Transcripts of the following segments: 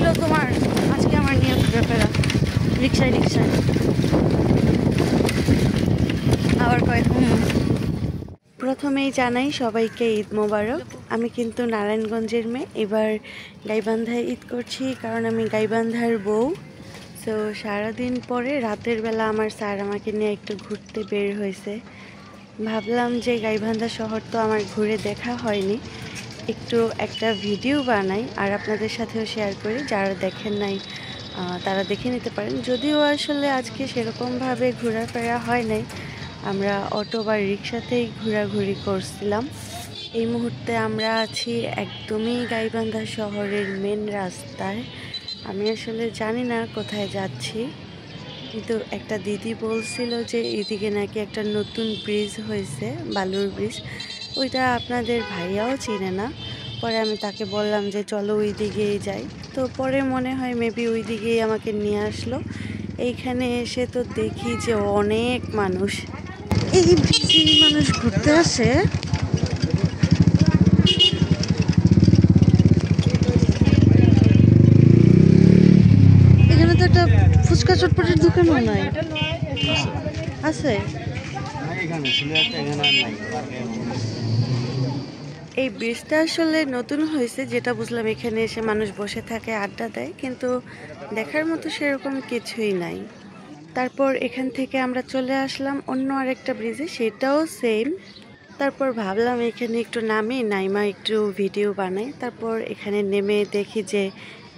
ছিল তোমার আজকে আমার নিয়ে ঘোরাফেরা রিক্সায় রিক্সায় আবার কয় প্রথমেই জানাই সবাইকে ঈদ মোবারক। আমি কিন্তু নারায়ণগঞ্জের মেয়ে, এবার গাইবান্ধায় ঈদ করছি কারণ আমি গাইবান্ধার বউ। তো সারাদিন পরে রাতের বেলা আমার স্যার আমাকে নিয়ে একটু ঘুরতে বের হয়েছে। ভাবলাম যে গাইবান্ধা শহর তো আমার ঘুরে দেখা হয়নি, একটু একটা ভিডিও বানাই আর আপনাদের সাথেও শেয়ার করি। যারা দেখেন নাই তারা দেখে নিতে পারেন। যদিও আসলে আজকে সেরকমভাবে ঘোরাফেরা হয় নাই, আমরা অটো বা রিক্সাতেই ঘোরাঘুরি করছিলাম। এই মুহূর্তে আমরা আছি একদমই গাইবান্ধা শহরের মেন রাস্তায়। আমি আসলে জানি না কোথায় যাচ্ছি, কিন্তু একটা দিদি বলছিল যে এদিকে নাকি একটা নতুন ব্রিজ হয়েছে, বালুর ব্রিজ। ওইটা আপনাদের ভাইয়াও চিনে না। পরে আমি তাকে বললাম যে চলো ওই দিকেই যাই। তো পরে মনে হয় মেবি ওই দিকেই আমাকে নিয়ে আসলো। এইখানে এসে তো দেখি যে অনেক মানুষ, এই ব্রিজে মানুষ ঘুরতে আসে। এখানে তো একটা ফুচকা চটপটির দোকানও নাই, আছে? এই ব্রিজটা আসলে নতুন হয়েছে, যেটা বুঝলাম এখানে এসে মানুষ বসে থাকে, আড্ডা দেয়, কিন্তু দেখার মতো সেরকম কিছুই নাই। তারপর এখান থেকে আমরা চলে আসলাম অন্য আরেকটা ব্রিজে, সেটাও সেম। তারপর ভাবলাম এখানে একটু নামি নাইমা একটু ভিডিও বানাই। তারপর এখানে নেমে দেখি যে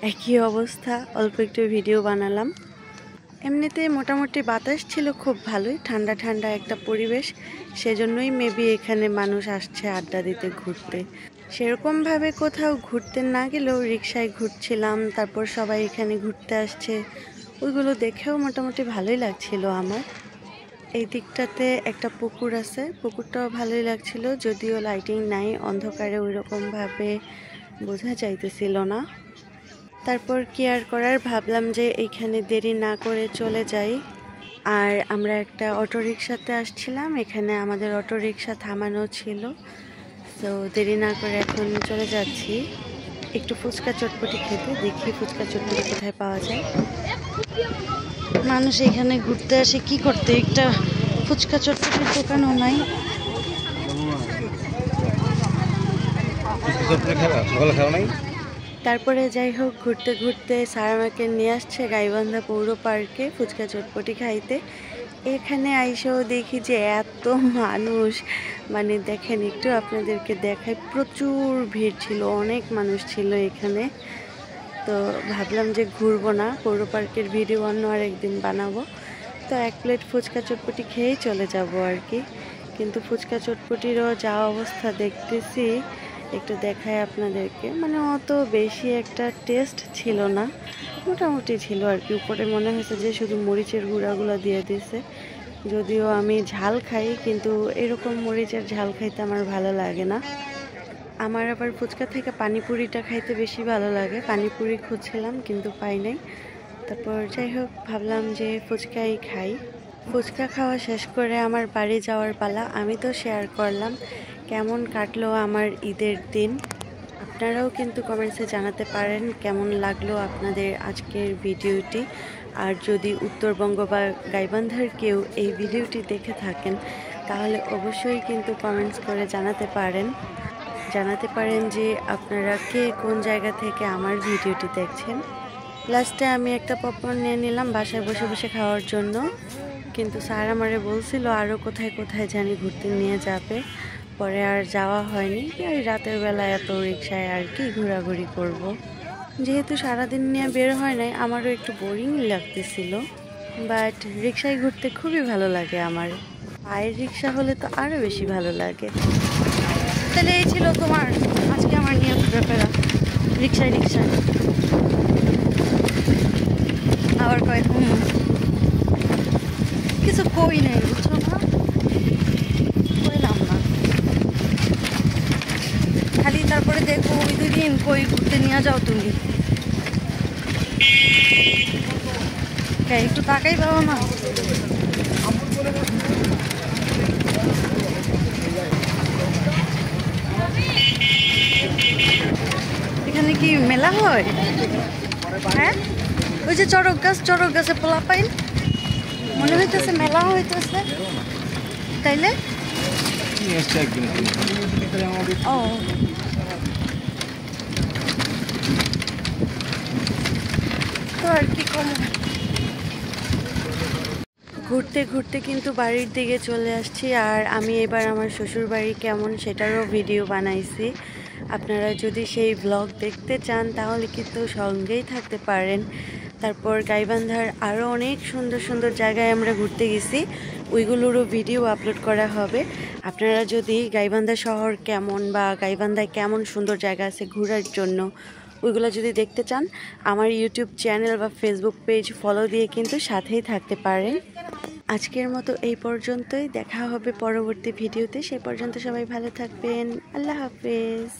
একই অবস্থা, অল্প একটু ভিডিও বানালাম। এমনিতে মোটামুটি বাতাস ছিল খুব ভালোই, ঠান্ডা ঠান্ডা একটা পরিবেশ, সেজন্যই মেবি এখানে মানুষ আসছে আড্ডা দিতে, ঘুরতে। সেরকমভাবে কোথাও ঘুরতে না গেলেও রিক্সায় ঘুরছিলাম, তারপর সবাই এখানে ঘুরতে আসছে, ওইগুলো দেখেও মোটামুটি ভালোই লাগছিল আমার। এই দিকটাতে একটা পুকুর আছে, পুকুরটাও ভালোই লাগছিল, যদিও লাইটিং নাই, অন্ধকারে ওইরকমভাবে বোঝা যাইতেছিল না। তারপর কি আর করার, ভাবলাম যে এইখানে দেরি না করে চলে যাই। আর আমরা একটা অটোরিকশাতে আসছিলাম, এখানে আমাদের অটোরিকশা থামানো ছিল। তো দেরি না করে এখন চলে যাচ্ছি একটু ফুচকা চটপটি খেতে। দেখি ফুচকা চটপটি কোথায় পাওয়া যায়। মানুষ এখানে ঘুরতে আসে কি করতে, একটা ফুচকা চটপটির দোকানও নাই। তারপরে যাই হোক, ঘুরতে ঘুরতে স্যার আমাকে নিয়ে আসছে গাইবান্ধা পৌর পার্কে ফুচকা চটপটি খাইতে। এখানে আইসেও দেখি যে এত মানুষ, মানে দেখেন একটু আপনাদেরকে দেখায়, প্রচুর ভিড় ছিল, অনেক মানুষ ছিল এখানে। তো ভাবলাম যে ঘুরবো না, পৌর পার্কের ভিডিও অন্য আরেকদিন বানাবো। তো এক প্লেট ফুচকা চটপটি খেয়েই চলে যাব আর কি। কিন্তু ফুচকা চটপটিরও যা অবস্থা দেখতেছি, একটু দেখায় আপনাদেরকে, মানে অত বেশি একটা টেস্ট ছিল না, মোটামুটি ছিল আর কি। উপরে মনে হয়েছে যে শুধু মরিচের গুঁড়াগুলো দিয়ে দিয়েছে। যদিও আমি ঝাল খাই, কিন্তু এরকম মরিচের ঝাল খাইতে আমার ভালো লাগে না। আমার আবার ফুচকা থেকে পানিপুরিটা খাইতে বেশি ভালো লাগে। পানিপুরি খুঁজছিলাম কিন্তু পাই নাই। তারপর যাই হোক, ভাবলাম যে ফুচকাই খাই। ফুচকা খাওয়া শেষ করে আমার বাড়ি যাওয়ার পালা। আমি তো শেয়ার করলাম কেমন কাটলো আমার ঈদের দিন। আপনারাও কিন্তু কমেন্টসে জানাতে পারেন কেমন লাগলো আপনাদের আজকের ভিডিওটি। আর যদি উত্তরবঙ্গ বা গাইবান্ধার কেউ এই ভিডিওটি দেখে থাকেন, তাহলে অবশ্যই কিন্তু কমেন্টস করে জানাতে পারেন যে আপনারা কে কোন জায়গা থেকে আমার ভিডিওটি দেখছেন। লাস্টে আমি একটা পপকর্ন নিয়ে নিলাম বাসায় বসে বসে খাওয়ার জন্য, কিন্তু স্যার আমারে বলছিল আরও কোথায় কোথায় জানি ঘুরতে নিয়ে যাবে। পরে আর যাওয়া হয়নি, এই রাতের বেলা এত রিক্সায় আর কি ঘোরাঘুরি করব। যেহেতু সারাদিন নিয়ে বের হয় নাই, আমারও একটু বোরিং লাগতেছিল, বাট রিক্সায় ঘুরতে খুবই ভালো লাগে আমার। পায়ের রিক্সা হলে তো আরও বেশি ভালো লাগে। তাহলে এই ছিল তোমার আজকে আমার নিয়ে ঘোরাফেরা রিক্সায় রিক্সায় আবার কয় কিছু কই নাই, বুঝছো না, কইলাম না খালি। তারপরে দেখো ওই 2 দিন কই ঘুরতে নিয়ে যাও তুমি, একটু তাকাই পাবো না। এখানে কি মেলা হয়? হ্যাঁ ওই যে চড়ক গাছে পোলা পাইন মনে হইতেছে মেলা হইতেছে তাইলে ও তো আর কি কম ঘুরতে ঘুরতে কিন্তু বাড়ির দিকে চলে আসছি আর আমি এবার আমার শ্বশুর বাড়ি কেমন সেটারও ভিডিও বানাইছি আপনারা যদি সেই ব্লগ দেখতে চান তাহলে কিন্তু সঙ্গেই থাকতে পারেন তারপর গাইবান্ধার আরও অনেক সুন্দর সুন্দর জায়গায় আমরা ঘুরতে গেছি ওইগুলোরও ভিডিও আপলোড করা হবে আপনারা যদি গাইবান্ধা শহর কেমন বা গাইবান্ধায় কেমন সুন্দর জায়গা আছে ঘোরার জন্য ওইগুলো যদি দেখতে চান আমার ইউটিউব চ্যানেল বা ফেসবুক পেজ ফলো দিয়ে কিন্তু সাথেই থাকতে পারেন আজকের মতো এই পর্যন্তই দেখা হবে পরবর্তী ভিডিওতে সেই পর্যন্ত সবাই ভালো থাকবেন আল্লাহ হাফেজ